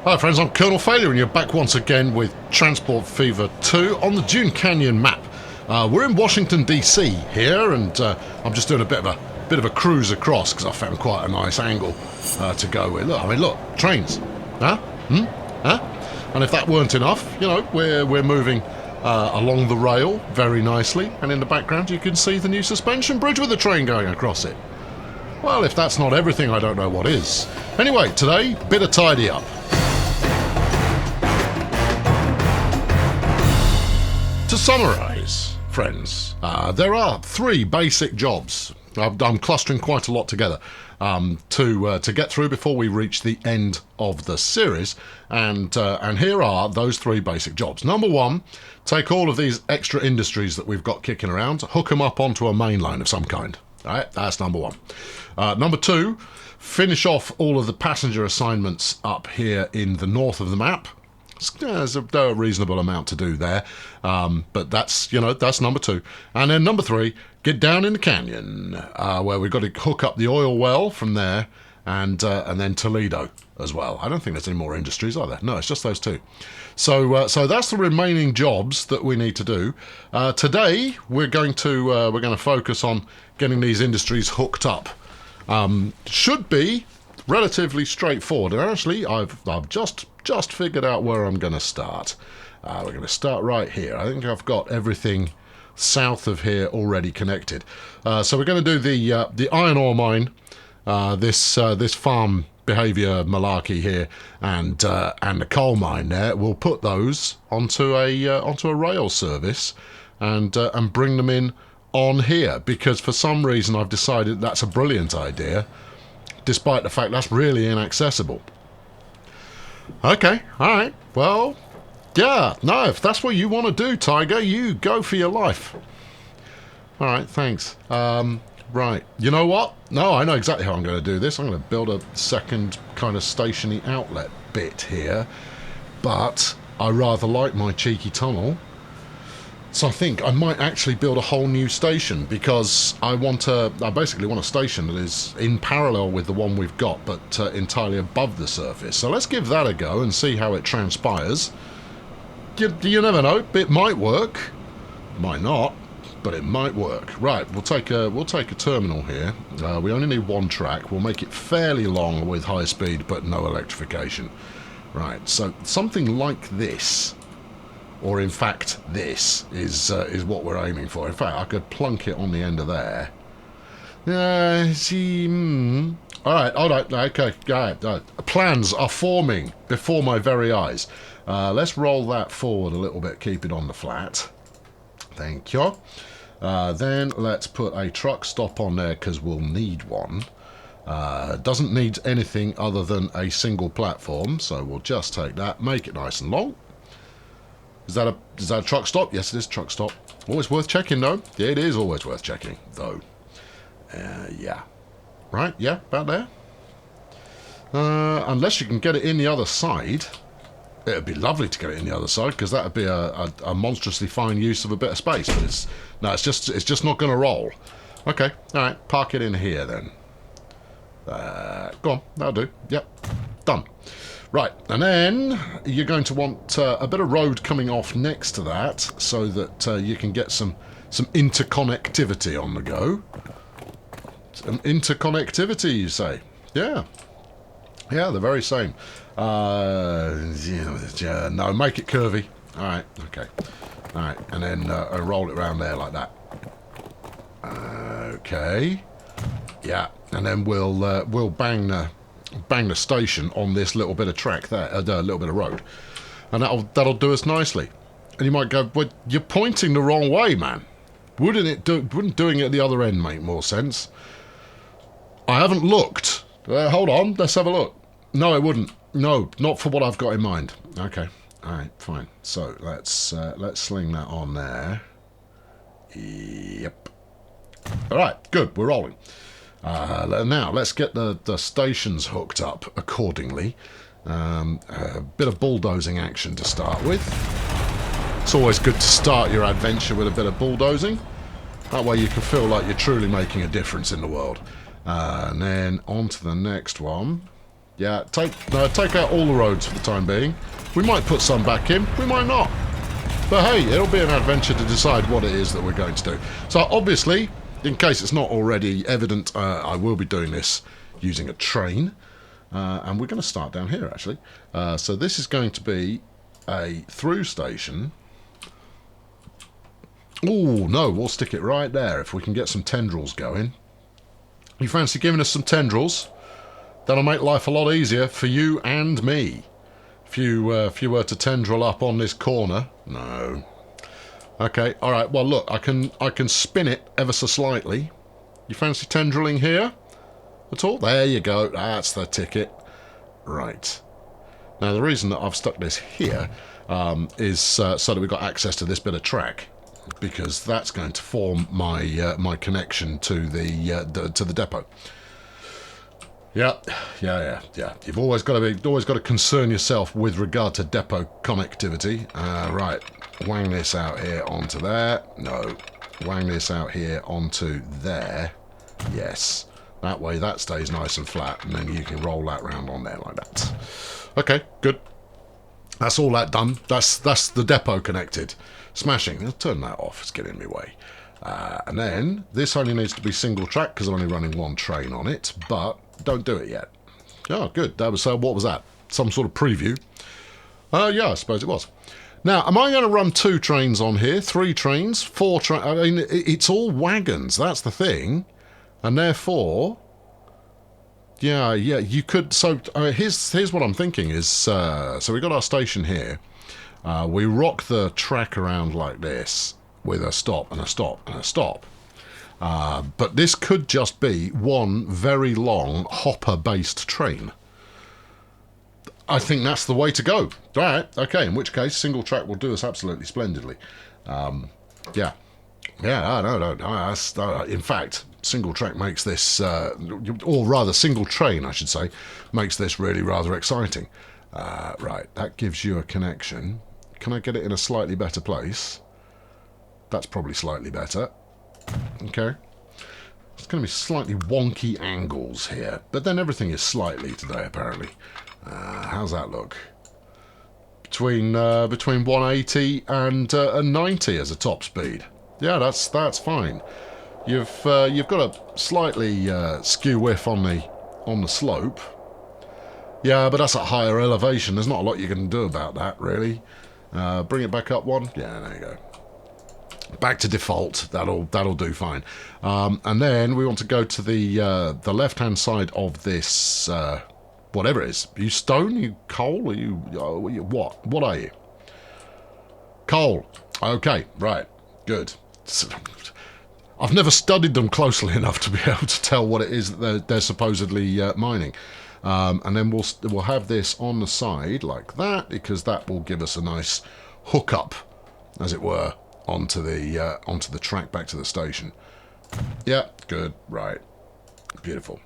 Hi friends, I'm Colonel Failure and you're back once again with Transport Fever 2 on the Dune Canyon map. We're in Washington DC here, and I'm just doing a bit of a cruise across because I found quite a nice angle to go with. Look, trains. Huh? Huh? And if that weren't enough, you know, we're moving along the rail very nicely, and in the background you can see the new suspension bridge with the train going across it. Well, if that's not everything, I don't know what is. Anyway, today, bit of tidy up. To summarise, friends, there are three basic jobs. I'm clustering quite a lot together to get through before we reach the end of the series, and here are those three basic jobs. Number one, take all of these extra industries that we've got kicking around, hook them up onto a main line of some kind. All right, that's number one. Number two, finish off all of the passenger assignments up here in the north of the map. There's a reasonable amount to do there, but that's number two. And then number three, get down in the canyon, where we've got to hook up the oil well from there, and then Toledo as well. I don't think there's any more industries, are there? No, it's just those two. So that's the remaining jobs that we need to do. Today we're going to focus on getting these industries hooked up. Should be relatively straightforward, and actually I've just figured out where I'm going to start. We're going to start right here. I think I've got everything south of here already connected. So we're going to do the iron ore mine, this farm behaviour malarkey here, and the coal mine there. We'll put those onto a rail service and bring them in on here, because for some reason I've decided that's a brilliant idea, despite the fact that's really inaccessible. Okay, alright, well, yeah, no, if that's what you want to do, Tiger, you go for your life. Alright, thanks. Right, you know what? No, I know exactly how I'm going to do this. I'm going to build a second kind of stationy outlet bit here, but I rather like my cheeky tunnel. So I think I might actually build a whole new station, because I basically want a station that is in parallel with the one we've got, but entirely above the surface. So let's give that a go and see how it transpires. You never know, it might work, might not, but it might work. Right, we'll take a terminal here. We only need one track. We'll make it fairly long with high speed, but no electrification. Right, so something like this. Or in fact, this is what we're aiming for. In fact, I could plunk it on the end of there. All right, okay. Plans are forming before my very eyes. Let's roll that forward a little bit, keep it on the flat. Thank you. Then let's put a truck stop on there, because we'll need one. Doesn't need anything other than a single platform, so we'll just take that, make it nice and long. Is that a truck stop? Yes, it is a truck stop. Always worth checking, though. Yeah, it is always worth checking, though. Yeah. Right, yeah, about there. Unless you can get it in the other side. It'd be lovely to get it in the other side, because that would be a monstrously fine use of a bit of space. But it's just not going to roll. Okay, all right, park it in here then. Go on, that'll do. Yep, done. Right, and then you're going to want a bit of road coming off next to that, so that you can get some interconnectivity on the go. Some interconnectivity, you say? Yeah. Yeah, the very same. No, make it curvy. All right, okay. All right, and then roll it around there like that. Okay. Yeah, and then we'll bang the station on this little bit of track there, a little bit of road, and that'll do us nicely. And you might go, well, you're pointing the wrong way, man. Wouldn't doing it at the other end make more sense? I haven't looked. Hold on, let's have a look. No, it wouldn't. No, not for what I've got in mind. Okay, all right, fine. So let's sling that on there. Yep. All right, good. We're rolling. Now let's get the stations hooked up accordingly. A bit of bulldozing action to start with. It's always good to start your adventure with a bit of bulldozing. That way you can feel like you're truly making a difference in the world. And then on to the next one. Yeah, take out all the roads for the time being. We might put some back in, we might not. But hey, it'll be an adventure to decide what it is that we're going to do. So obviously, in case it's not already evident, I will be doing this using a train. And we're going to start down here, actually. So this is going to be a through station. Oh, no, we'll stick it right there if we can get some tendrils going. You fancy giving us some tendrils? That'll make life a lot easier for you and me. If you were to tendril up on this corner. No. Okay, alright, well look, I can spin it ever so slightly. You fancy tendriling here? At all? There you go, that's the ticket. Right. Now the reason that I've stuck this here is so that we've got access to this bit of track. Because that's going to form my my connection to the depot. Yeah. You've always got to concern yourself with regard to depot connectivity. Right, wang this out here onto there. No, wang this out here onto there. Yes, that way that stays nice and flat, and then you can roll that round on there like that. Okay, good. That's all that done. That's the depot connected. Smashing. I'll turn that off. It's getting in my way. And then this only needs to be single track because I'm only running one train on it, but don't do it yet. Oh, good. That was what was that? Some sort of preview? Yeah, I suppose it was. Now, am I going to run 2 trains on here? 3 trains? 4 trains? I mean, it's all wagons. That's the thing, and therefore, yeah, you could. So here's what I'm thinking is. So we got our station here. We rock the track around like this with a stop and a stop and a stop. But this could just be one very long hopper-based train. I think that's the way to go. All right, okay, in which case single track will do us absolutely splendidly. Yeah, no. In fact, single track makes this, or rather single train, I should say, makes this really rather exciting. Right, that gives you a connection. Can I get it in a slightly better place? That's probably slightly better. Okay. It's going to be slightly wonky angles here, but then everything is slightly today, apparently. How's that look? Between 180 and 90 as a top speed. Yeah, that's fine. You've got a slightly skew whiff on the slope. Yeah, but that's at higher elevation. There's not a lot you can do about that, really. Bring it back up one. Yeah, there you go. Back to default. That'll do fine. And then we want to go to the left-hand side of this, whatever it is. Are you stone? Are you coal? Are you what? What are you? Coal. Okay, right. Good. I've never studied them closely enough to be able to tell what it is that they're supposedly mining. And then we'll have this on the side like that, because that will give us a nice hookup, as it were, onto the track back to the station. Yeah, good, right, beautiful.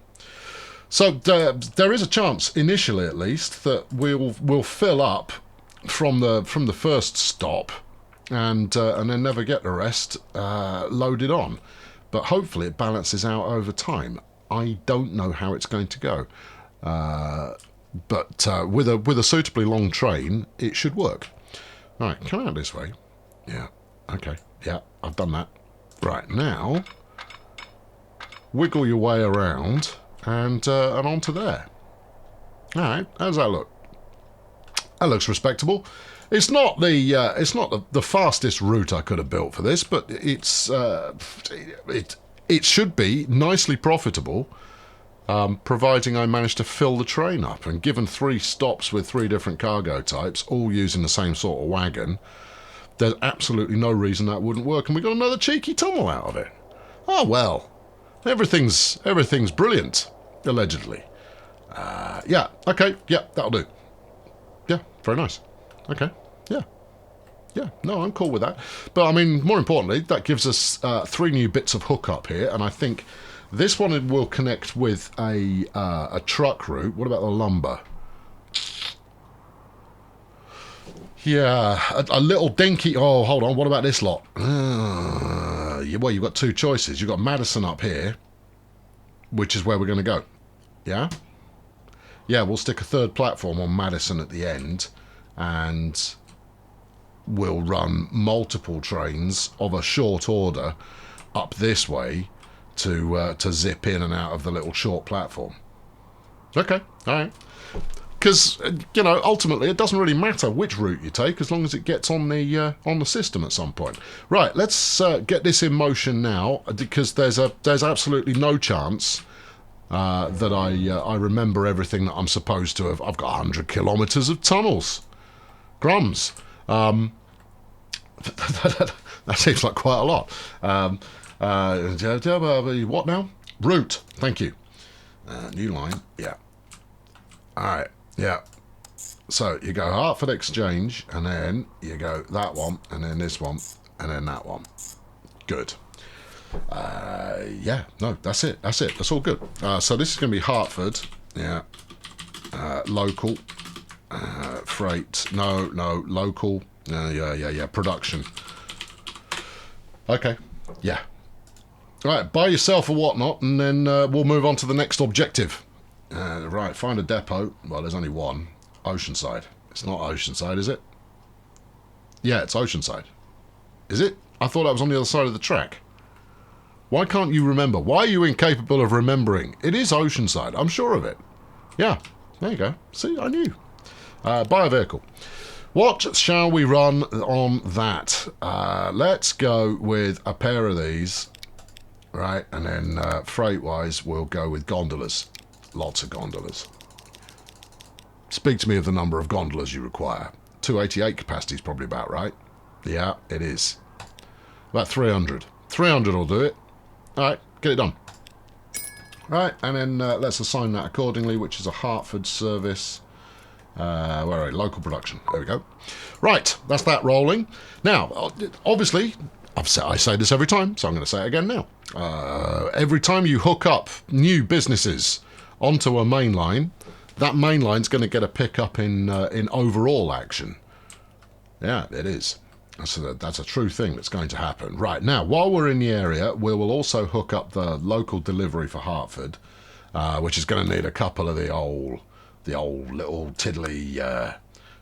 So there is a chance, initially at least, that we'll fill up from the first stop, and then never get the rest loaded on. But hopefully it balances out over time. I don't know how it's going to go. But with a suitably long train, it should work. All right, come out this way. Yeah, okay, yeah, I've done that. Right, now, wiggle your way around and onto there. All right, how's that look? That looks respectable. It's not the fastest route I could have built for this, but it should be nicely profitable. Providing I manage to fill the train up, and given 3 stops with 3 different cargo types, all using the same sort of wagon, there's absolutely no reason that wouldn't work, and we got another cheeky tunnel out of it. Oh well, everything's brilliant, allegedly. Yeah, okay, yeah, that'll do. Yeah, very nice. Okay, yeah, no, I'm cool with that. But I mean, more importantly, that gives us 3 new bits of hookup here, and I think this one will connect with a truck route. What about the lumber? Yeah, a little dinky... Oh, hold on. What about this lot? Well, you've got 2 choices. You've got Madison up here, which is where we're going to go. Yeah? Yeah, we'll stick a third platform on Madison at the end, and we'll run multiple trains of a short order up this way to zip in and out of the little short platform. Okay, all right. Because ultimately, it doesn't really matter which route you take as long as it gets on the system at some point. Right, let's get this in motion now, because there's absolutely no chance that I remember everything that I'm supposed to have. I've got 100 kilometres of tunnels. Grums. That seems like quite a lot. What now? Route. Thank you. New line. Yeah. All right. Yeah. So you go Hartford Exchange, and then you go that one, and then this one, and then that one. Good. Yeah. No, that's it. That's all good. So this is going to be Hartford. Yeah. Local. Freight. No. Local. Yeah. Production. Okay. Yeah. All right. Buy yourself a whatnot, and then we'll move on to the next objective. Right, find a depot. Well, there's only one. Oceanside. It's not Oceanside, is it? Yeah, it's Oceanside. Is it? I thought that was on the other side of the track. Why can't you remember? Why are you incapable of remembering? It is Oceanside. I'm sure of it. Yeah, there you go. See, I knew. Buy a vehicle. What shall we run on that? Let's go with a pair of these. Right, and then freight-wise, we'll go with gondolas. Lots of gondolas. Speak to me of the number of gondolas you require. 288 capacity is probably about right. Yeah, it is. About 300. 300 will do it. All right, get it done. Right, and then let's assign that accordingly, which is a Hartford service. Where are we? Local production. There we go. Right, that's that rolling. Now, obviously, I say this every time, so I'm going to say it again now. Every time you hook up new businesses onto a main line, that main line's going to get a pickup in overall action. Yeah, it is. That's a true thing that's going to happen. Right, now, while we're in the area, we will also hook up the local delivery for Hartford, which is going to need a couple of the old little tiddly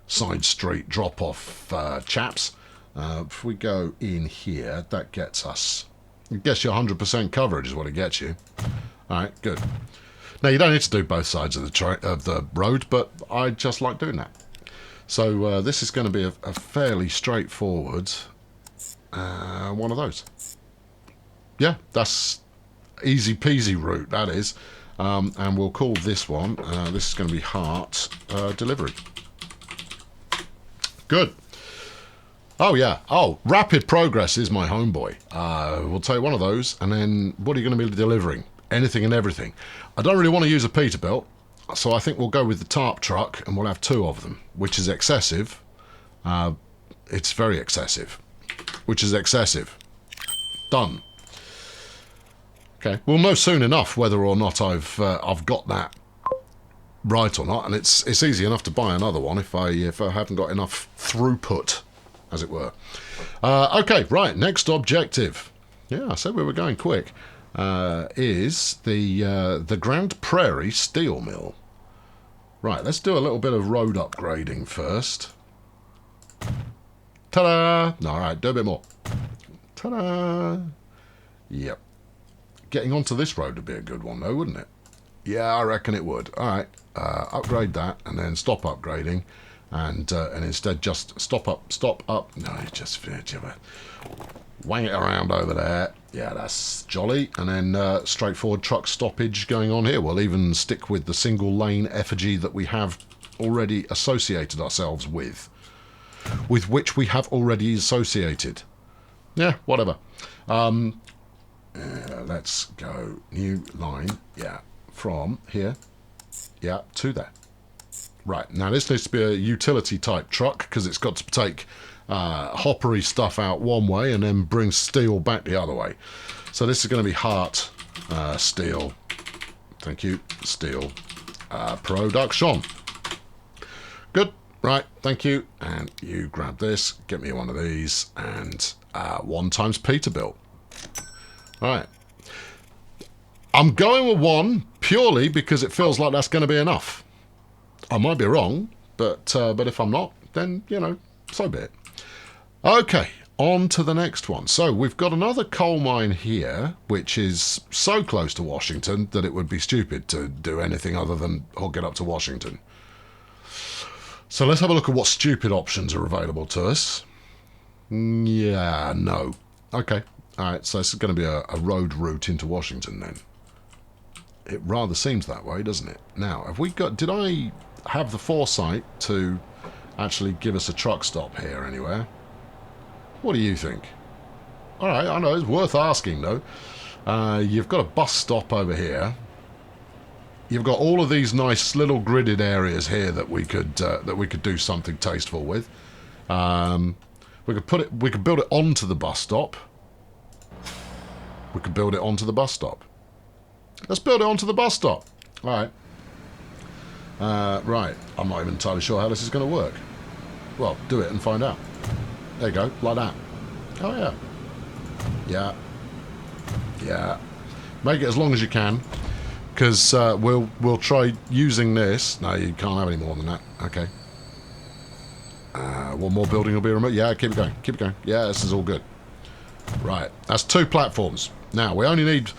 side street drop-off chaps. If we go in here, that gets us... It gets you 100% coverage is what it gets you. All right, good. Now, you don't need to do both sides of the road, but I just like doing that. So this is going to be a fairly straightforward one of those. Yeah, that's easy peasy route, that is. And we'll call this one, this is going to be Hart Delivery. Good. Oh, yeah. Oh, Rapid Progress is my homeboy. We'll take one of those, and then what are you going to be delivering? Anything and everything. I don't really want to use a Peterbilt, so I think we'll go with the tarp truck, and we'll have two of them, which is excessive. It's very excessive. Which is excessive. Done. Okay, we'll know soon enough whether or not I've got that right or not, and it's easy enough to buy another one if I haven't got enough throughput, as it were. Okay, right, next objective. Yeah, I said we were going quick. Is the Grand Prairie Steel Mill. Right, let's do a little bit of road upgrading first. Ta-da! All right, do a bit more. Ta-da! Yep. Getting onto this road would be a good one, though, wouldn't it? Yeah, I reckon it would. All right, upgrade that, and then stop upgrading, and instead just stop up. No, just wang it around over there. Yeah, that's jolly. And then straightforward truck stoppage going on here. We'll even stick with the single lane effigy that we have already associated ourselves with which we have already associated. Yeah, whatever. Let's go new line. Yeah, from here. Yeah, to there. Right, now this needs to be a utility type truck because it's got to take hoppery stuff out one way and then bring steel back the other way. So this is going to be Hart Steel. Thank you. Steel production. Good. Right, thank you. And you grab this, get me one of these, and 1 times Peterbilt. Right. I'm going with 1 purely because it feels like that's going to be enough. I might be wrong, but if I'm not, then, you know, so be it. Okay, on to the next one. So we've got another coal mine here, which is so close to Washington that it would be stupid to do anything other than hook it up to Washington. So let's have a look at what stupid options are available to us. Yeah, no. Okay, all right, so this is going to be a road route into Washington then. It rather seems that way, doesn't it? Now, have we got... Did I have the foresight to actually give us a truck stop here anywhere? What do you think? All right, I know, it's worth asking, though. You've got a bus stop over here. You've got all of these nice little gridded areas here that we could do something tasteful with. We could build it onto the bus stop. We could build it onto the bus stop. Let's build it onto the bus stop. All right. Right. I'm not even entirely sure how this is going to work. Well, do it and find out. There you go, like that. Oh yeah. Yeah. Yeah. Make it as long as you can, because we'll try using this. No, you can't have any more than that. Okay. One more building will be removed. Yeah, keep it going. Keep it going. Yeah, this is all good. Right. That's 2 platforms. Now we only need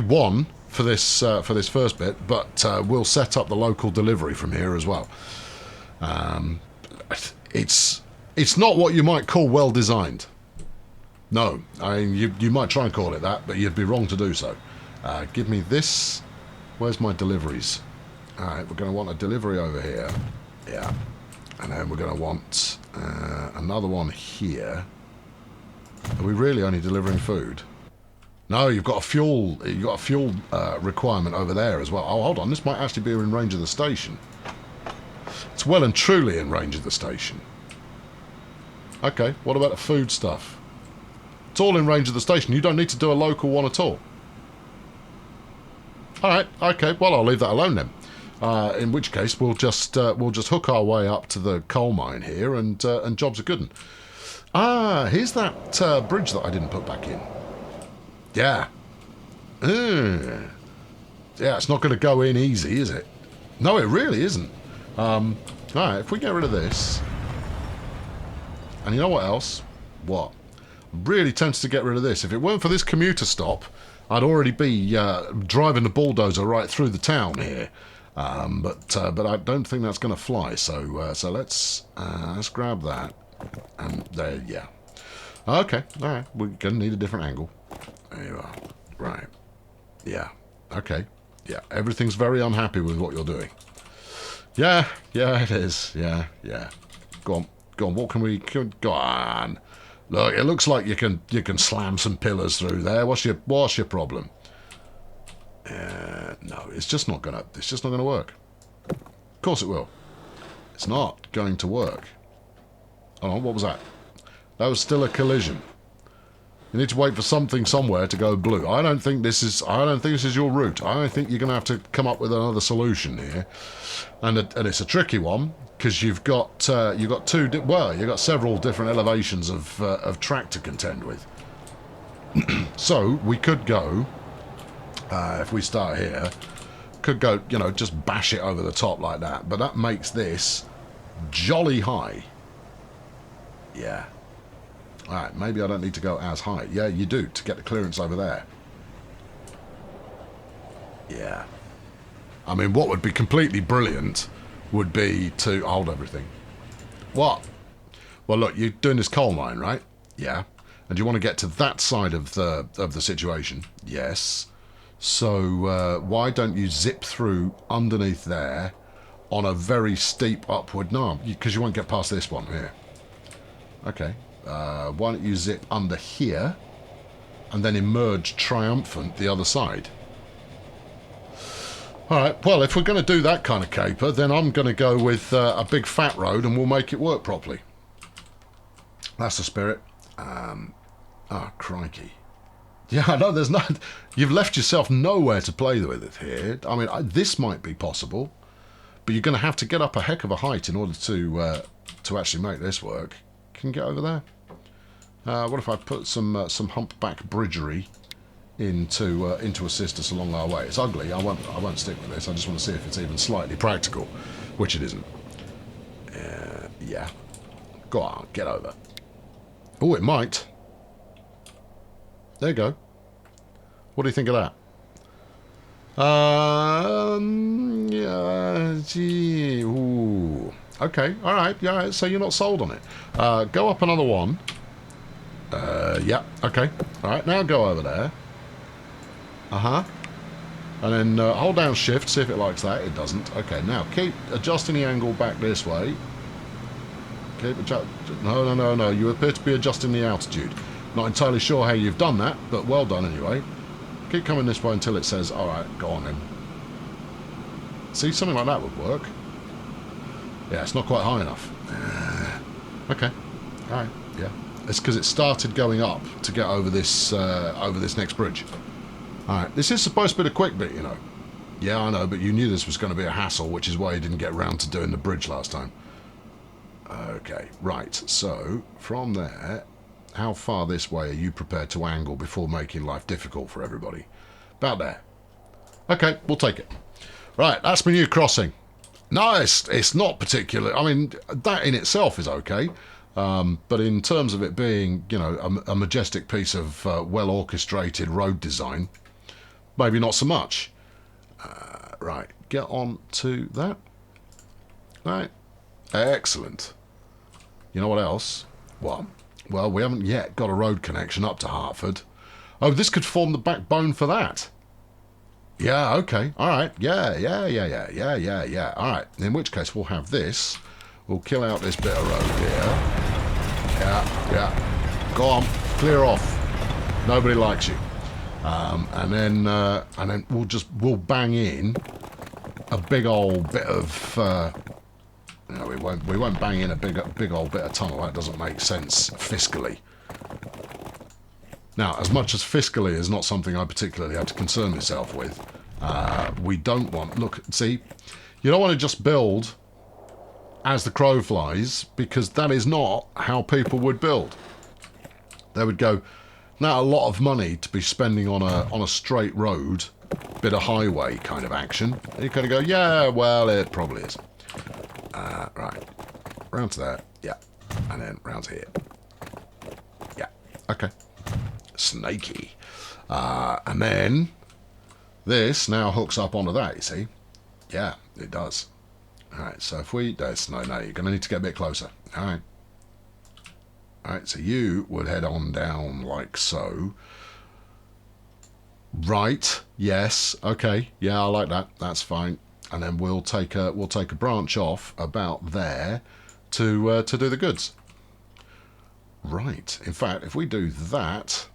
one for this first bit, but we'll set up the local delivery from here as well. It's not what you might call well designed. No, I mean you might try and call it that, but you'd be wrong to do so. Give me this. Where's my deliveries? All right, we're going to want a delivery over here. Yeah, and then we're going to want another one here. Are we really only delivering food? No, you've got a fuel requirement over there as well. Oh, hold on, this might actually be in range of the station. It's well and truly in range of the station. Okay, what about the food stuff? It's all in range of the station. You don't need to do a local one at all. All right, okay. Well, I'll leave that alone then. In which case, we'll just hook our way up to the coal mine here, and jobs are good. Here's that bridge that I didn't put back in. Yeah. Yeah, it's not going to go in easy, is it? No, it really isn't. All right, if we get rid of this, and you know what else? What? I'm really tempted to get rid of this. If it weren't for this commuter stop, I'd already be driving the bulldozer right through the town here. But I don't think that's going to fly. So let's grab that, and there, yeah. Okay, all right. We're going to need a different angle. There you are. Right. Yeah. Okay. Yeah. Everything's very unhappy with what you're doing. Yeah. Yeah, it is. Yeah. Yeah. Go on. Go on. What can we? Go on. Look, it looks like you can slam some pillars through there. What's your problem? No, it's just not gonna work. Of course it will. It's not going to work. Oh, what was that? That was still a collision. You need to wait for something somewhere to go blue. I don't think this is your route. I think you're going to have to come up with another solution here, and it's a tricky one because you've got several different elevations of track to contend with. So we could go, if we start here, could go, just bash it over the top like that. But that makes this jolly high. Yeah. Alright, maybe I don't need to go as high. Yeah, you do, to get the clearance over there. Yeah. I mean, what would be completely brilliant would be to hold everything. What? Well, look, you're doing this coal mine, right? Yeah. And you want to get to that side of the situation? Yes. So, why don't you zip through underneath there on a very steep upward... No, because you won't get past this one here. Okay. Why don't you zip under here and then emerge triumphant the other side? Alright, well, if we're going to do that kind of caper, then I'm going to go with a big fat road and we'll make it work properly. That's the spirit. Crikey. Yeah, I know, there's not... You've left yourself nowhere to play with it here. I mean, this might be possible, but you're going to have to get up a heck of a height in order to actually make this work. Can you get over there? What if I put some humpback bridgery in to assist us along our way? It's ugly. I won't stick with this. I just want to see if it's even slightly practical. which it isn't. Yeah. Go on, get over. Oh, it might. There you go. What do you think of that? Yeah, gee, ooh. Okay, alright, yeah, so you're not sold on it. Go up another one. Yeah, okay. Alright, now go over there. Uh-huh. And then hold down shift, see if it likes that. It doesn't. Okay, now keep adjusting the angle back this way. Keep no. You appear to be adjusting the altitude. Not entirely sure how you've done that, but well done anyway. Keep coming this way until it says, alright, go on then. See, something like that would work. Yeah, it's not quite high enough. Okay. Alright, yeah. It's because it started going up to get over this next bridge. Alright, this is supposed to be the quick bit, you know. Yeah, I know, but you knew this was going to be a hassle, which is why you didn't get round to doing the bridge last time. Okay, right. So, from there, how far this way are you prepared to angle before making life difficult for everybody? About there. Okay, we'll take it. Right, that's my new crossing. No, it's not particular. I mean, that in itself is okay. But in terms of it being, you know, a majestic piece of well-orchestrated road design, maybe not so much. Right, get on to that. Right, excellent. You know what else? What? Well, we haven't yet got a road connection up to Hartford. Oh, this could form the backbone for that. Yeah, okay, all right. Yeah. All right, in which case we'll have this. We'll kill out this bit of road here. Yeah. Go on, clear off. Nobody likes you. And then we'll bang in a big old bit of. No, we won't bang in a big old bit of tunnel. That doesn't make sense fiscally. Now, as much as fiscally is not something I particularly had to concern myself with, we don't want. Look, see, you don't want to just build as the crow flies, because that is not how people would build. They would go, now a lot of money to be spending on a straight road, bit of highway kind of action. And you kind of go, yeah, well, it probably is. Right, round to there, yeah, and then round to here. Yeah, okay. Snaky. And then this now hooks up onto that, you see? Yeah, it does. Alright, so if we... No, you're going to need to get a bit closer. Alright. Alright, so you would head on down like so. Right, yes, okay, yeah, I like that, that's fine. And then we'll take a branch off about there to do the goods. Right, in fact, if we do that,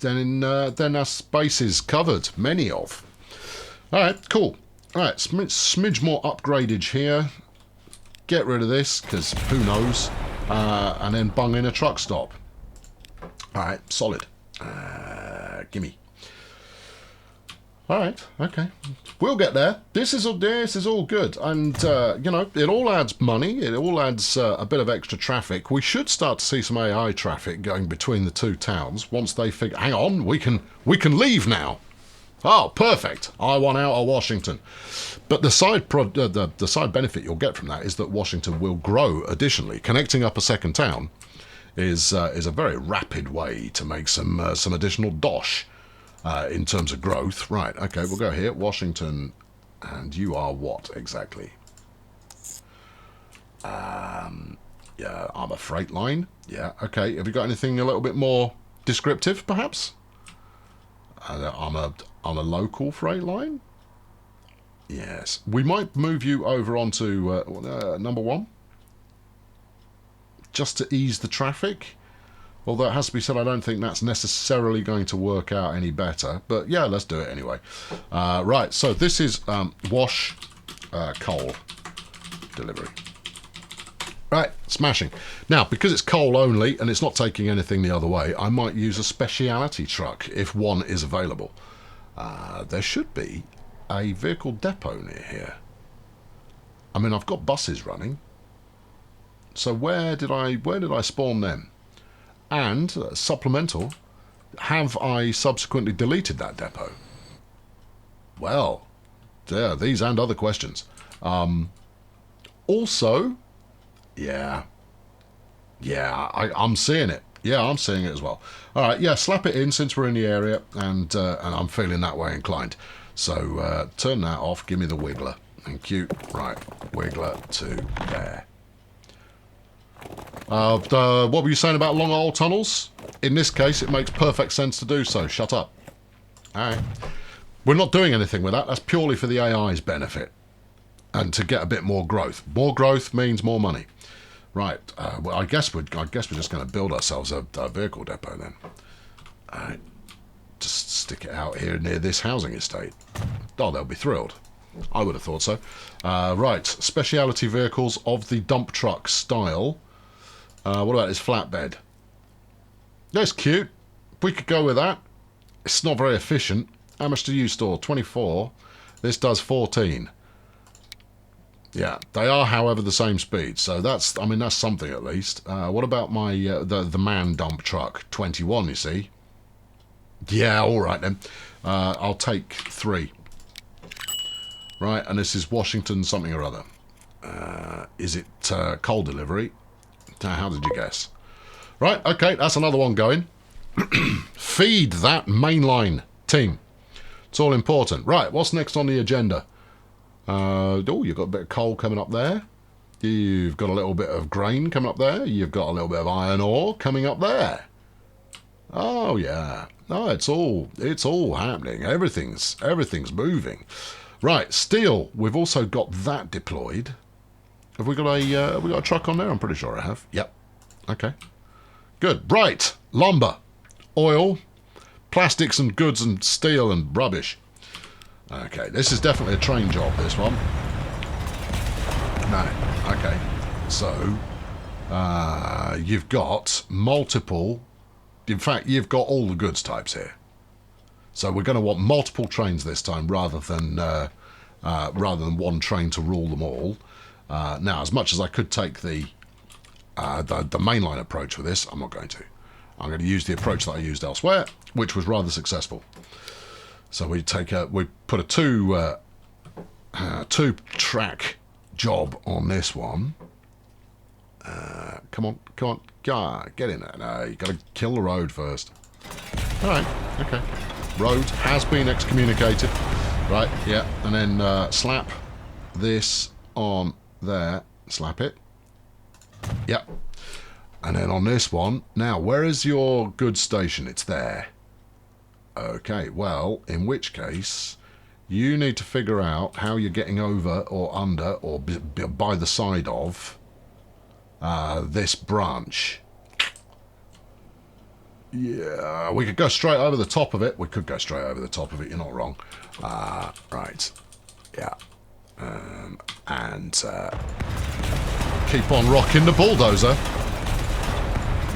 then our space is covered, many of. Alright, cool. Alright, smidge more upgradage here. Get rid of this, because who knows. And then bung in a truck stop. Alright, solid. Gimme. Alright, okay. We'll get there. This is all good. And, you know, it all adds money. It all adds a bit of extra traffic. We should start to see some AI traffic going between the two towns once they figure, hang on, we can leave now. Oh, perfect. I want out of Washington. But the side benefit you'll get from that is that Washington will grow additionally. Connecting up a second town is a very rapid way to make some additional dosh in terms of growth. Right, okay, we'll go here. Washington, and you are what exactly? Yeah, I'm a freight line. Yeah, okay. Have you got anything a little bit more descriptive, perhaps? I'm a local freight line. Yes, we might move you over onto number one, just to ease the traffic. Although it has to be said, I don't think that's necessarily going to work out any better. But yeah, let's do it anyway. Right, so this is wash coal delivery. Right, smashing. Now, because it's coal only and it's not taking anything the other way, I might use a speciality truck if one is available. There should be a vehicle depot near here. I mean, I've got buses running. So where did I spawn them? And, supplemental, have I subsequently deleted that depot? Well, there, these and other questions. Also, yeah, I'm seeing it. Yeah, I'm seeing it as well. All right, yeah, slap it in since we're in the area, and I'm feeling that way inclined. So turn that off. Give me the wiggler. Thank you. Right, wiggler to there. What were you saying about long old tunnels? In this case, it makes perfect sense to do so. Shut up. All right. We're not doing anything with that. That's purely for the AI's benefit and to get a bit more growth. More growth means more money. Right. Well, I guess we're just going to build ourselves a vehicle depot then. All right. Just stick it out here near this housing estate. Oh, they'll be thrilled. I would have thought so. Right. Speciality vehicles of the dump truck style. What about this flatbed? That's cute. We could go with that. It's not very efficient. How much do you store? 24. This does 14. Yeah, they are, however, the same speed. So that's something at least. What about my the man dump truck? 21, you see. Yeah, all right then. I'll take 3. Right, and this is Washington something or other. Is it coal delivery? How did you guess? Right, okay, that's another one going. Feed that mainline team. It's all important. Right, what's next on the agenda? Oh, you've got a bit of coal coming up there. You've got a little bit of grain coming up there. You've got a little bit of iron ore coming up there. Oh yeah. No, it's all happening. Everything's moving. Right, steel. We've also got that deployed. Have we got a truck on there? I'm pretty sure I have. Yep. Okay. Good. Right. Lumber, oil, plastics and goods and steel and rubbish. Okay, this is definitely a train job, this one. No. Okay. So, you've got multiple... In fact, you've got all the goods types here. So we're going to want multiple trains this time rather than one train to rule them all. Now, as much as I could take the mainline approach with this, I'm not going to. I'm going to use the approach that I used elsewhere, which was rather successful. So we put a two track job on this one. Come on, get in there. No, you got to kill the road first. All right, okay. Road has been excommunicated. Right, yeah, and then slap this on there. Slap it. Yep. And then on this one, now, where is your goods station? It's there. Okay, well, in which case, you need to figure out how you're getting over or under or by the side of this branch. Yeah, we could go straight over the top of it. We could go straight over the top of it, you're not wrong. Right, yeah. And keep on rocking the bulldozer.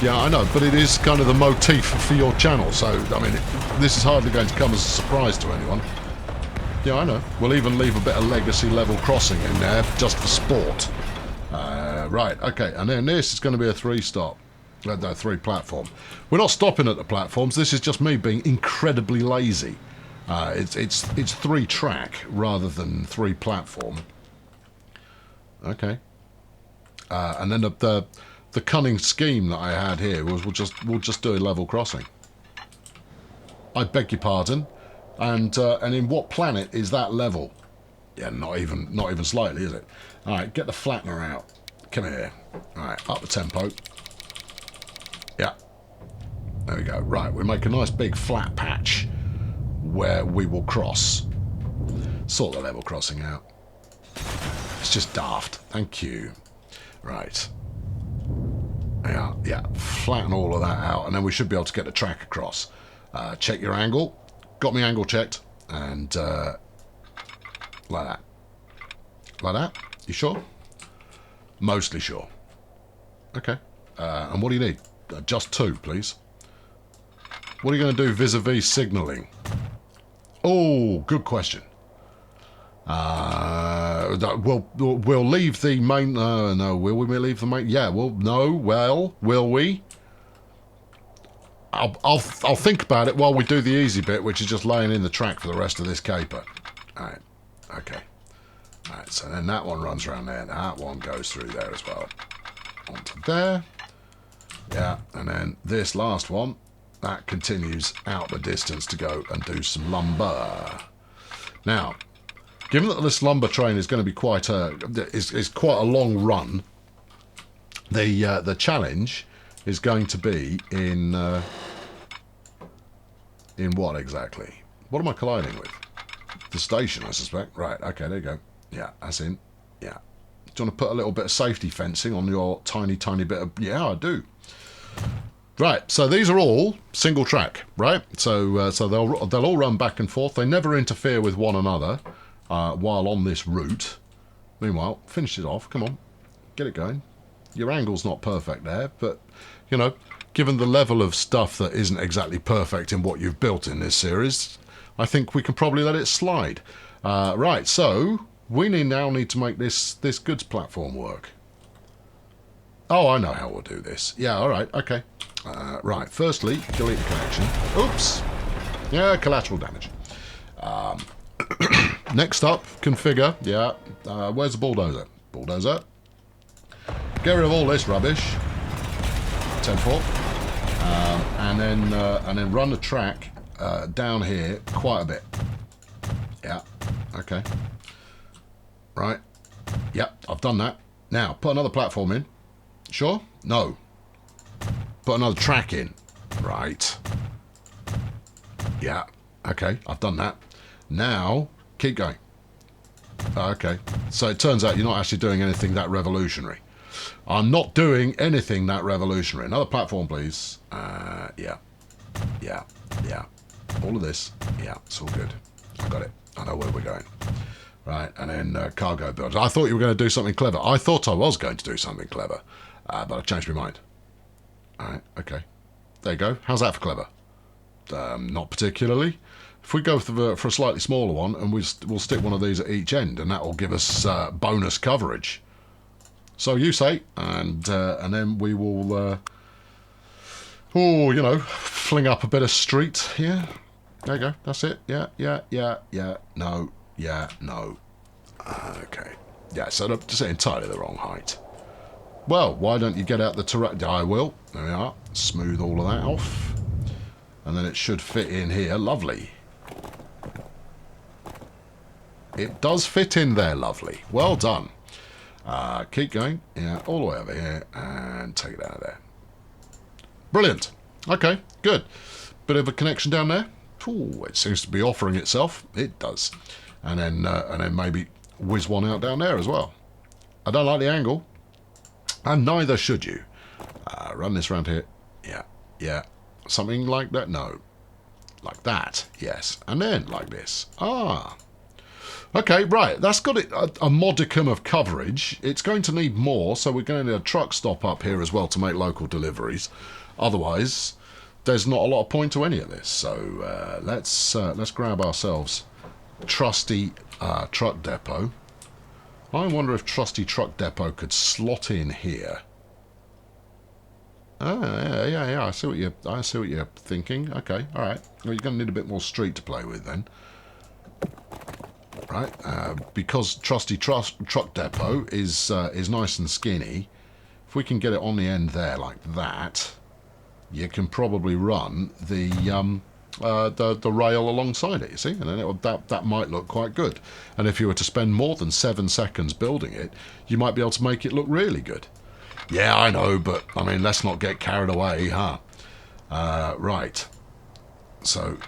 Yeah, I know, but it is kind of the motif for your channel, so, I mean, this is hardly going to come as a surprise to anyone. Yeah, I know. We'll even leave a bit of legacy level crossing in there, just for sport. Right, okay, and then this is going to be a 3-stop. No, 3-platform. We're not stopping at the platforms, this is just me being incredibly lazy. It's 3-track rather than 3-platform. Okay. And then the cunning scheme that I had here was we'll just do a level crossing. I beg your pardon. And in what planet is that level? Yeah, not even slightly, is it? All right, get the flattener out. Come here. All right, up the tempo. Yeah. There we go. Right, we make a nice big flat patch where we will cross. Sort the level crossing out. It's just daft. Thank you. Right. Yeah, flatten all of that out, and then we should be able to get the track across. Check your angle. Got my angle checked, and like that. Like that? You sure? Mostly sure. Okay. And what do you need? Just 2, please. What are you going to do vis-a-vis signalling? Oh, good question. We'll leave the main... no, will we leave the main... Yeah, well, no, well, will we? I'll think about it while we do the easy bit, which is just laying in the track for the rest of this caper. Alright, okay. Right, so then that one runs around there. That one goes through there as well. Onto there. Yeah, and then this last one, that continues out the distance to go and do some lumber. Now, given that this lumber train is going to be quite a long run, the challenge is going to be in what exactly? What am I colliding with? The station, I suspect. Right, okay, there you go. Yeah, that's in. Yeah. Do you want to put a little bit of safety fencing on your tiny bit of... Yeah, I do. Right, so these are all single track, right? So they'll all run back and forth. They never interfere with one another while on this route. Meanwhile, finish it off. Come on, get it going. Your angle's not perfect there, but, you know, given the level of stuff that isn't exactly perfect in what you've built in this series, I think we can probably let it slide. Right, so we now need to make this goods platform work. Oh, I know how we'll do this. Yeah, all right, okay. Right, firstly, delete the connection. Oops. Yeah, collateral damage. Next up, configure. Yeah, where's the bulldozer? Bulldozer. Get rid of all this rubbish. 10-4. And then run the track down here quite a bit. Yeah, okay. Right. Yep, I've done that. Now, put another platform in. Sure? No. Put another track in. Right. Yeah. Okay, I've done that. Now, keep going. Okay. So it turns out you're not actually doing anything that revolutionary. I'm not doing anything that revolutionary. Another platform, please. Yeah. Yeah. Yeah. All of this. Yeah, it's all good. I got it. I know where we're going. Right, and then cargo builds. I thought you were going to do something clever. I thought I was going to do something clever. But I've changed my mind. Alright, okay. There you go. How's that for clever? Not particularly. If we go for a slightly smaller one, and we'll stick one of these at each end, and that will give us bonus coverage. So you say, and then we will, you know, fling up a bit of street here. There you go. That's it. Yeah, yeah, yeah, yeah. No, yeah, no. Okay. Yeah, so that's entirely the wrong height. Well, why don't you get out the terrain? I will. There we are. Smooth all of that off. And then it should fit in here. Lovely. It does fit in there, lovely. Well done. Keep going. Yeah, all the way over here. And take it out of there. Brilliant. Okay, good. Bit of a connection down there. Ooh, it seems to be offering itself. It does. And then maybe whiz one out down there as well. I don't like the angle. And neither should you. Run this round here. Yeah, yeah. Something like that? No. Like that, yes. And then like this. Ah. Okay, right. That's got it a modicum of coverage. It's going to need more, so we're going to need a truck stop up here as well to make local deliveries. Otherwise, there's not a lot of point to any of this. So let's grab ourselves trusty truck depot. I wonder if trusty truck depot could slot in here. Ah, yeah. I see what you're thinking. Okay, all right. Well, you're going to need a bit more street to play with then, right? Because trusty truck depot is nice and skinny. If we can get it on the end there like that, you can probably run the rail alongside it, you see, and then that might look quite good. And if you were to spend more than 7 seconds building it, you might be able to make it look really good. Yeah, I know, but I mean, let's not get carried away, huh? Right. So,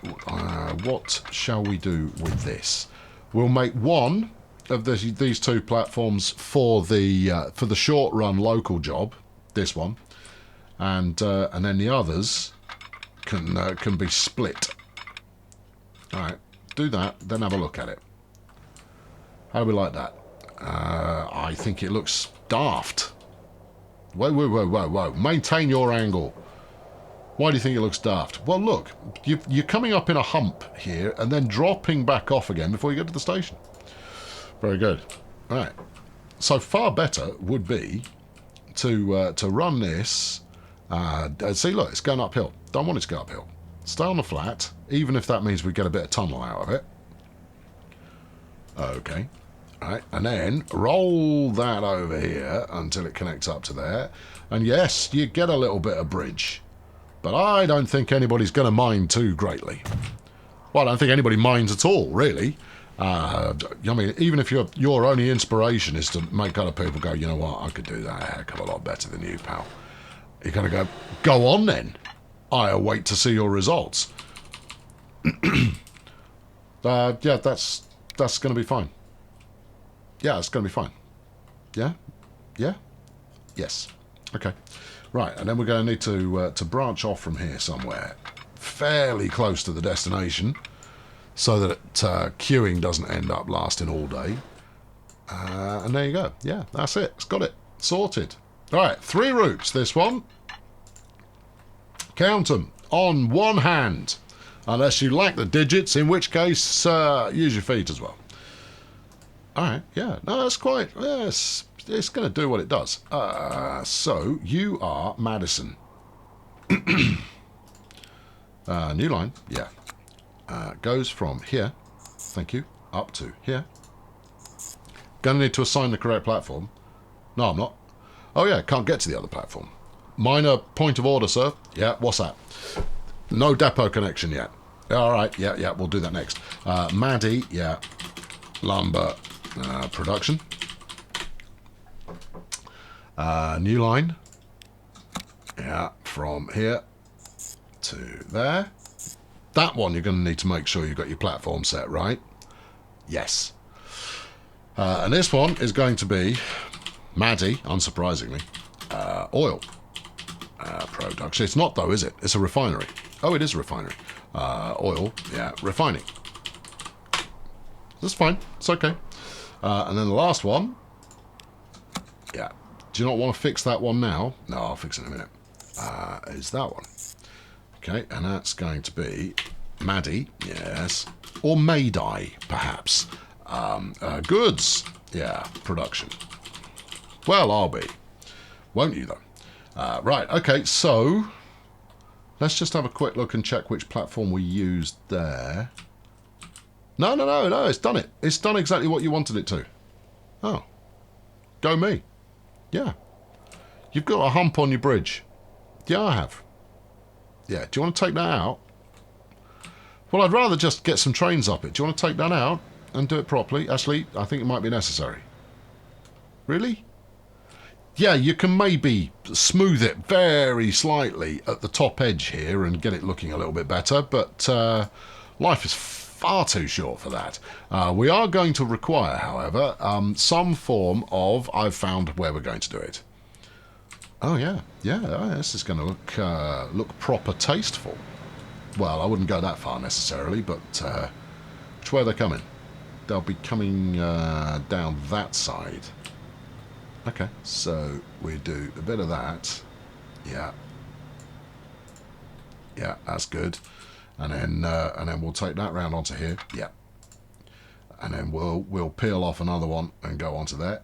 what shall we do with this? We'll make one of these two platforms for the short run local job, this one, and then the others can be split. All right, do that, then have a look at it. How do we like that? I think it looks daft. Whoa. Maintain your angle. Why do you think it looks daft? Well, look, you're coming up in a hump here and then dropping back off again before you get to the station. Very good. All right. So far better would be to run this. See, look, it's going uphill. Don't want it to go uphill. Stay on the flat, even if that means we get a bit of tunnel out of it. Okay. Right, and then roll that over here until it connects up to there. And yes, you get a little bit of bridge. But I don't think anybody's going to mind too greatly. Well, I don't think anybody minds at all, really. I mean, even if your only inspiration is to make other people go, you know what, I could do that a heck of a lot better than you, pal. You're going to go on then. I await to see your results. Yeah, that's going to be fine. Yeah, it's going to be fine. Yeah? Yeah? Yes. Okay. Right, and then we're going to need to branch off from here somewhere fairly close to the destination so that queuing doesn't end up lasting all day. And there you go. Yeah, that's it. It's got it. Sorted. All right, 3 routes, this one. Count them on one hand. Unless you lack the digits, in which case, use your feet as well. All right, yeah. No, that's quite... Yes, it's going to do what it does. So, you are Madison. New line, yeah. Goes from here, thank you, up to here. Going to need to assign the correct platform. No, I'm not. Oh, yeah, can't get to the other platform. Minor point of order, sir. Yeah, what's that? No depot connection yet. All right, yeah, we'll do that next. Maddie, yeah. Lumber production. New line. Yeah, from here to there. That one you're going to need to make sure you've got your platform set right. Yes. And this one is going to be Maddie, unsurprisingly, oil production. It's not though, is it? It's a refinery. Oh, it is a refinery. Oil, yeah, refining. That's fine. It's okay. And then the last one. Yeah. Do you not want to fix that one now? No, I'll fix it in a minute. Is that one. Okay, and that's going to be Maddie, yes. Or Maydai, perhaps. Goods, yeah, production. Well, I'll be. Won't you, though? Right, okay, so let's just have a quick look and check which platform we used there. No, it's done it. It's done exactly what you wanted it to. Oh. Go me. Yeah. You've got a hump on your bridge. Yeah, I have. Yeah, do you want to take that out? Well, I'd rather just get some trains up it. Do you want to take that out and do it properly? Actually, I think it might be necessary. Really? Yeah, you can maybe smooth it very slightly at the top edge here and get it looking a little bit better, but life is far too short for that. We are going to require, however, some form of... I've found where we're going to do it. Oh, yeah. Yeah, this is going to look proper tasteful. Well, I wouldn't go that far necessarily, but which way are they coming? They'll be coming down that side. Okay, so we do a bit of that. Yeah. Yeah, that's good. And then we'll take that round onto here. Yeah. And then we'll peel off another one and go onto there.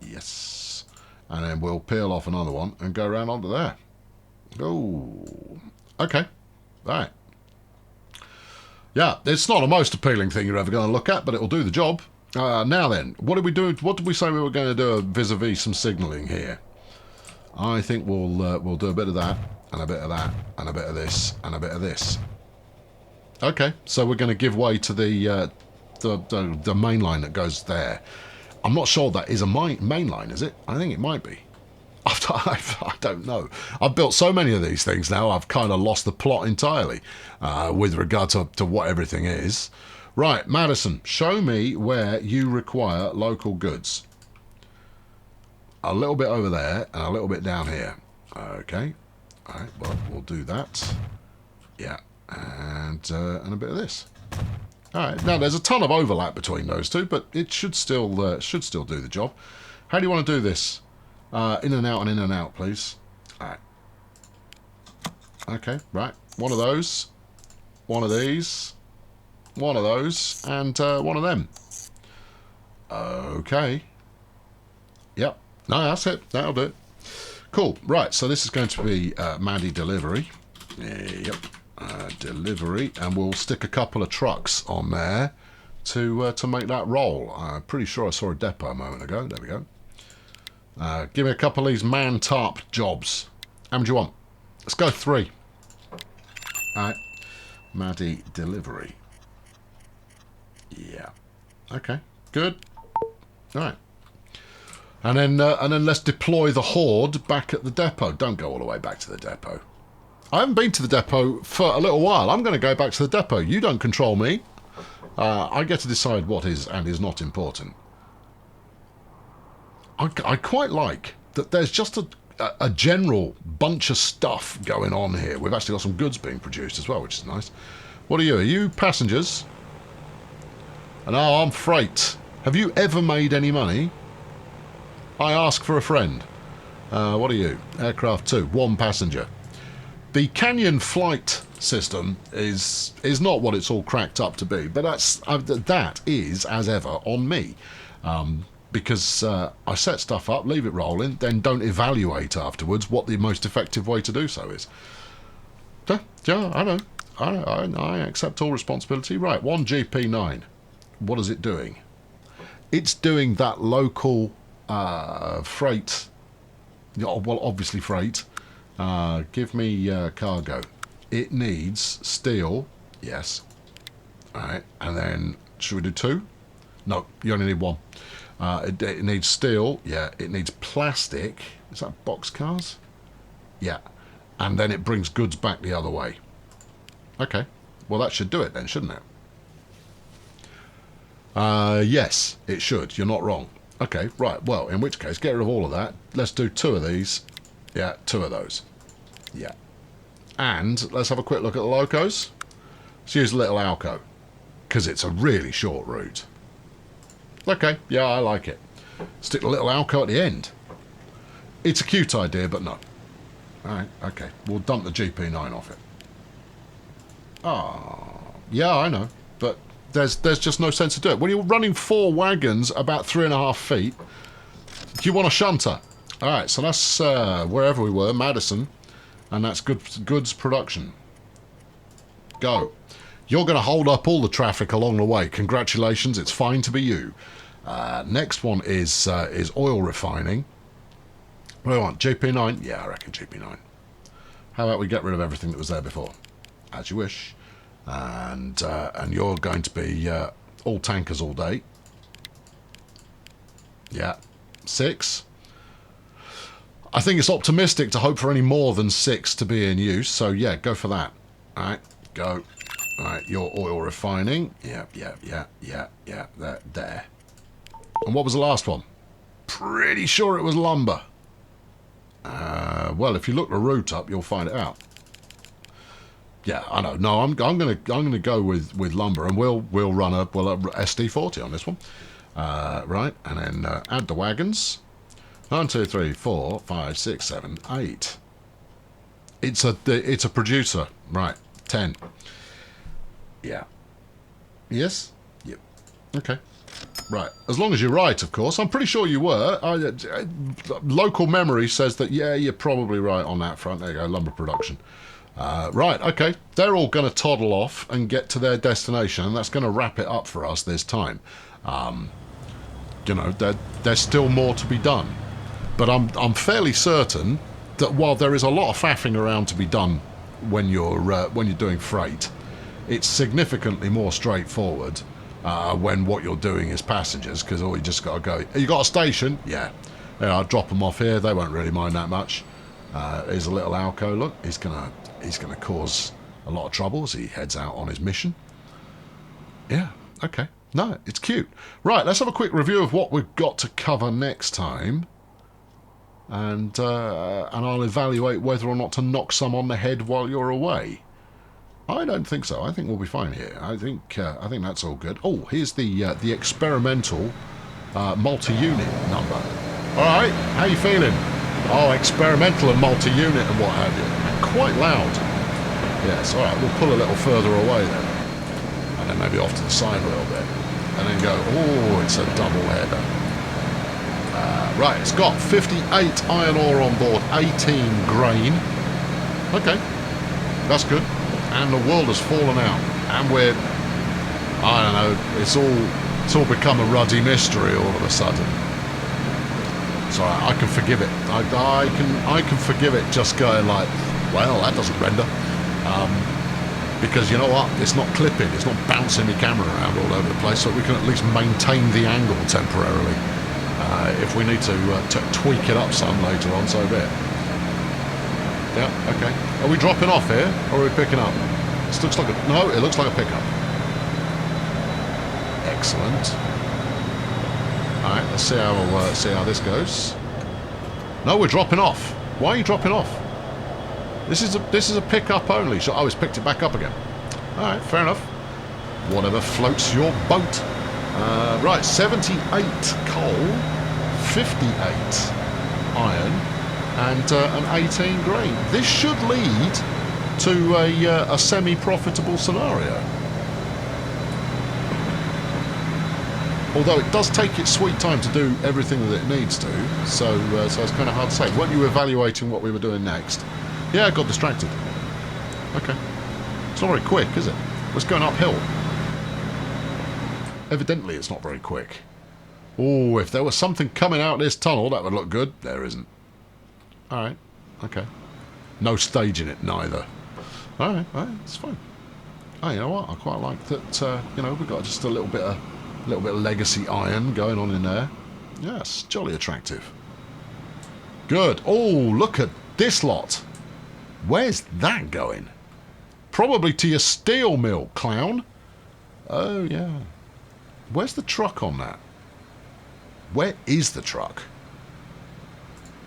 Yes. And then we'll peel off another one and go around onto there. Oh. Okay. Right. Yeah, it's not the most appealing thing you're ever going to look at, but it'll do the job. Now then, what did we do? What did we say we were going to do vis-a-vis some signalling here? I think we'll do a bit of that, and a bit of that, and a bit of this, and a bit of this. Okay, so we're going to give way to the main line that goes there. I'm not sure that is a main line, is it? I think it might be. I don't know. I've built so many of these things now, I've kind of lost the plot entirely with regard to what everything is. Right, Madison, show me where you require local goods. A little bit over there and a little bit down here. Okay. All right, well, we'll do that. Yeah, and a bit of this. All right, now there's a ton of overlap between those two, but it should still do the job. How do you want to do this? In and out and in and out, please. All right. Okay, right. One of those. One of these. One of those. And one of them. Okay. Yep. No, that's it. That'll do it. Cool. Right, so this is going to be Maddie delivery. Yep. Delivery. And we'll stick a couple of trucks on there to make that roll. I'm pretty sure I saw a depot a moment ago. There we go. Give me a couple of these man-tarp jobs. How many do you want? Let's go 3. Alright. Maddie delivery. Yeah. Okay. Good. Alright. And then let's deploy the horde back at the depot. Don't go all the way back to the depot. I haven't been to the depot for a little while. I'm going to go back to the depot. You don't control me. I get to decide what is and is not important. I quite like that there's just a general bunch of stuff going on here. We've actually got some goods being produced as well, which is nice. What are you? Are you passengers? And I'm freight. Have you ever made any money? I ask for a friend. What are you? Aircraft 2, 1 passenger. The Canyon flight system is not what it's all cracked up to be, but that is, as ever, on me. Because I set stuff up, leave it rolling, then don't evaluate afterwards what the most effective way to do so is. Yeah, I know. I accept all responsibility. Right, 1 GP9. What is it doing? It's doing that local freight. Well, obviously freight. Give me cargo. It needs steel. Yes. Alright, and then should we do 2? No, you only need 1. It needs steel. Yeah, it needs plastic. Is that boxcars? Yeah. And then it brings goods back the other way. Okay. Well, that should do it then, shouldn't it? Yes, it should. You're not wrong. Okay, right. Well, in which case, get rid of all of that. Let's do 2 of these. Yeah, 2 of those. Yeah. And let's have a quick look at the locos. Let's use a little Alco, because it's a really short route. Okay, yeah, I like it. Stick a little Alco at the end. It's a cute idea, but no. Alright, okay. We'll dump the GP9 off it. Ah, yeah, I know. But there's just no sense to do it. When you're running 4 wagons about 3.5 feet, you want a shunter. Alright, so that's wherever we were, Madison. And that's goods production. Go. You're going to hold up all the traffic along the way. Congratulations, it's fine to be you. Next one is oil refining. What do I want? GP9? Yeah, I reckon GP9. How about we get rid of everything that was there before? As you wish. And you're going to be all tankers all day. Yeah. 6. I think it's optimistic to hope for any more than 6 to be in use. So, yeah, go for that. All right, go. All right, your oil refining. Yeah. There. And what was the last one? Pretty sure it was lumber. Well, if you look the route up, you'll find it out. Yeah, I know. No, I'm gonna go with lumber, and we'll run a SD40 on this one. Right, and then add the wagons. 1, 2, 3, 4, 5, 6, 7, 8. It's a producer. Right, 10. Yeah. Yes? Yep. Okay. Right. As long as you're right, of course. I'm pretty sure you were. Local memory says that, yeah, you're probably right on that front. There you go, lumber production. Right, okay. They're all going to toddle off and get to their destination, and that's going to wrap it up for us this time. You know, there's still more to be done. But I'm fairly certain that while there is a lot of faffing around to be done when you're doing freight, it's significantly more straightforward when what you're doing is passengers, because all you just got to go. You got a station? Yeah. I'll drop them off here. They won't really mind that much. Here's a little Alco. Look, he's gonna cause a lot of trouble as he heads out on his mission. Yeah. Okay. No, it's cute. Right. Let's have a quick review of what we've got to cover next time. And I'll evaluate whether or not to knock some on the head while you're away. I don't think so. I think we'll be fine here. I think that's all good. Oh, here's the experimental multi-unit number. All right, how you feeling? Oh, experimental and multi-unit and what have you. Quite loud. Yes. All right, we'll pull a little further away then, and then maybe off to the side a little bit, and then go. Oh, it's a double header. Right, it's got 58 iron ore on board, 18 grain. Okay, that's good. And the world has fallen out. And I don't know. It's all become a ruddy mystery all of a sudden. It's alright, I can forgive it. I can forgive it just going like, well, that doesn't render. Because you know what? It's not clipping, it's not bouncing the camera around all over the place, so we can at least maintain the angle temporarily. If we need to tweak it up some later on, so be it. Yeah, okay. Are we dropping off here, or are we picking up? This looks like no, it looks like a pickup. Excellent. Alright, let's see how this goes. No, we're dropping off. Why are you dropping off? This is a pickup only. So, oh, it's picked it back up again. Alright, fair enough. Whatever floats your boat. Right, 78 coal, 58 iron, and an 18 grain. This should lead to a semi-profitable scenario. Although it does take its sweet time to do everything that it needs to, so it's kind of hard to say. Weren't you evaluating what we were doing next? Yeah, I got distracted. Okay. It's not very quick, is it? It's going uphill. Evidently, it's not very quick. Oh, if there was something coming out of this tunnel, that would look good. There isn't. Alright. Okay. No staging it, neither. Alright, it's fine. Oh, you know what? I quite like that, you know, we've got just a little bit of legacy iron going on in there. Yes, jolly attractive. Good. Oh, look at this lot. Where's that going? Probably to your steel mill, clown. Oh, yeah. Where's the truck on that? Where is the truck?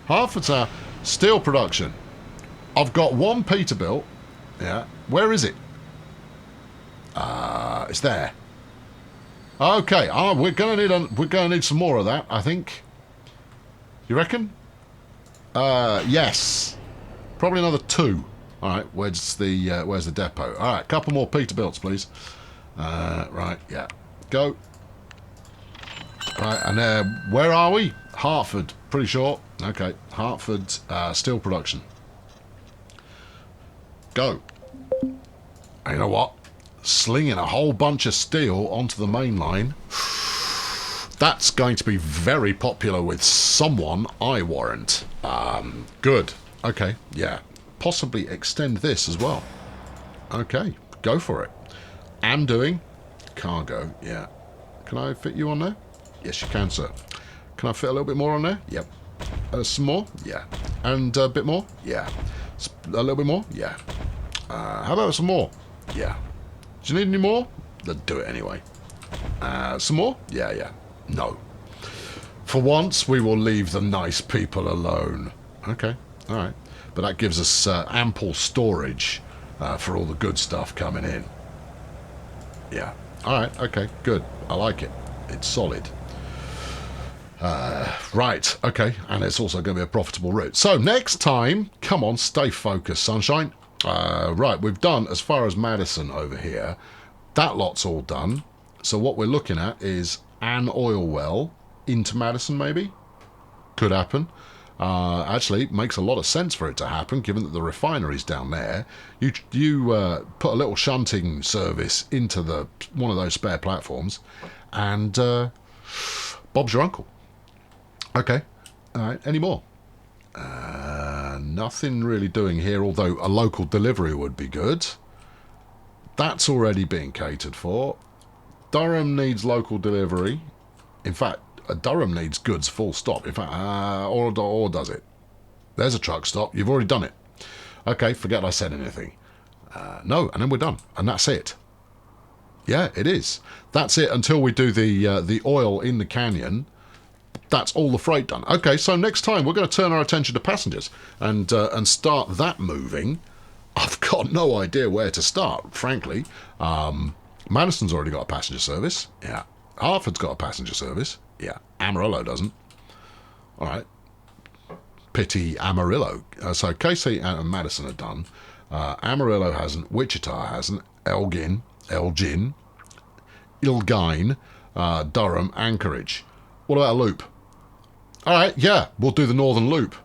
Hartford's our steel production. I've got one Peterbilt. Yeah. Where is it? It's there. Okay. We're gonna need some more of that, I think. You reckon? Yes. Probably another 2. All right. Where's the depot? All right. Couple more Peterbilts, please. Right. Yeah. Go. Right. And where are we? Hartford. Pretty sure. Okay. Hartford steel production. Go. And you know what? Slinging a whole bunch of steel onto the main line. That's going to be very popular with someone, I warrant. Good. Okay, yeah. Possibly extend this as well. Okay, go for it. Am doing cargo, yeah. Can I fit you on there? Yes, you can, sir. Can I fit a little bit more on there? Yep. Some more? Yeah. And a bit more? Yeah. A little bit more? Yeah. How about some more? Yeah. Do you need any more? Then do it anyway. Some more? Yeah. No. For once, we will leave the nice people alone. Okay, alright. But that gives us ample storage for all the good stuff coming in. Yeah. Alright, okay, good. I like it. It's solid. Right, okay. And it's also going to be a profitable route. So, next time, come on, stay focused, sunshine. Right, we've done as far as Madison over here. That lot's all done. So what we're looking at is an oil well into Madison, maybe? Could happen. Actually, it makes a lot of sense for it to happen, given that the refinery's down there. You put a little shunting service into one of those spare platforms, and Bob's your uncle. Okay. All right. Any more? Nothing really doing here, although a local delivery would be good. That's already being catered for. Durham needs local delivery. In fact, Durham needs goods full stop. In fact, or does it? There's a truck stop. You've already done it. Okay, forget I said anything. No, and then we're done. And that's it. Yeah, it is. That's it until we do the oil in the canyon. That's all the freight done. Okay, so next time we're going to turn our attention to passengers and start that moving. I've got no idea where to start, frankly. Madison's already got a passenger service. Yeah. Hartford's got a passenger service. Yeah. Amarillo doesn't. All right. Pity Amarillo. So KC and Madison are done. Amarillo hasn't. Wichita hasn't. Elgin, Ilgine, Durham, Anchorage. What about a loop? All right, yeah, we'll do the Northern Loop.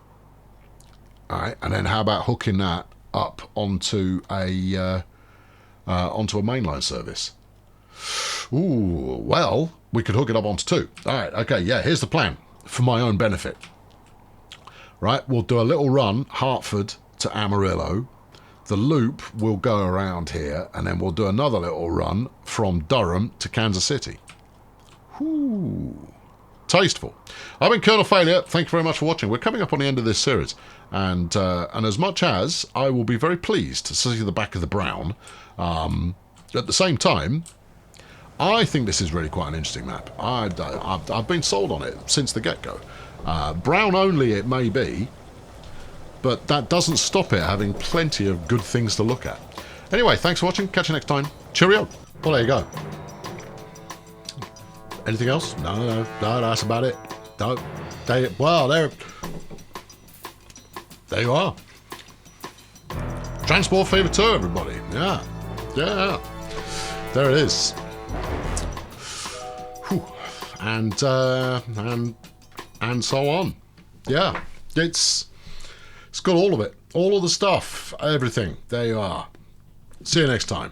All right, and then how about hooking that up onto a mainline service? Ooh, well, we could hook it up onto 2. All right, okay, yeah, here's the plan for my own benefit. Right, we'll do a little run, Hartford to Amarillo. The loop will go around here, and then we'll do another little run from Durham to Kansas City. Ooh, tasteful. I've been Colonel Failure. Thank you very much for watching. We're coming up on the end of this series, and as much as I will be very pleased to see the back of the Brown, at the same time, I think this is really quite an interesting map. I've been sold on it since the get-go. Brown only it may be, but that doesn't stop it having plenty of good things to look at. Anyway, thanks for watching. Catch you next time. Cheerio. Well, there you go. Anything else? No, that's about it. No, well, there you are. Transport Fever 2, everybody. Yeah. There it is. Whew. And so on. Yeah, it's got all of it, all of the stuff, everything. There you are. See you next time.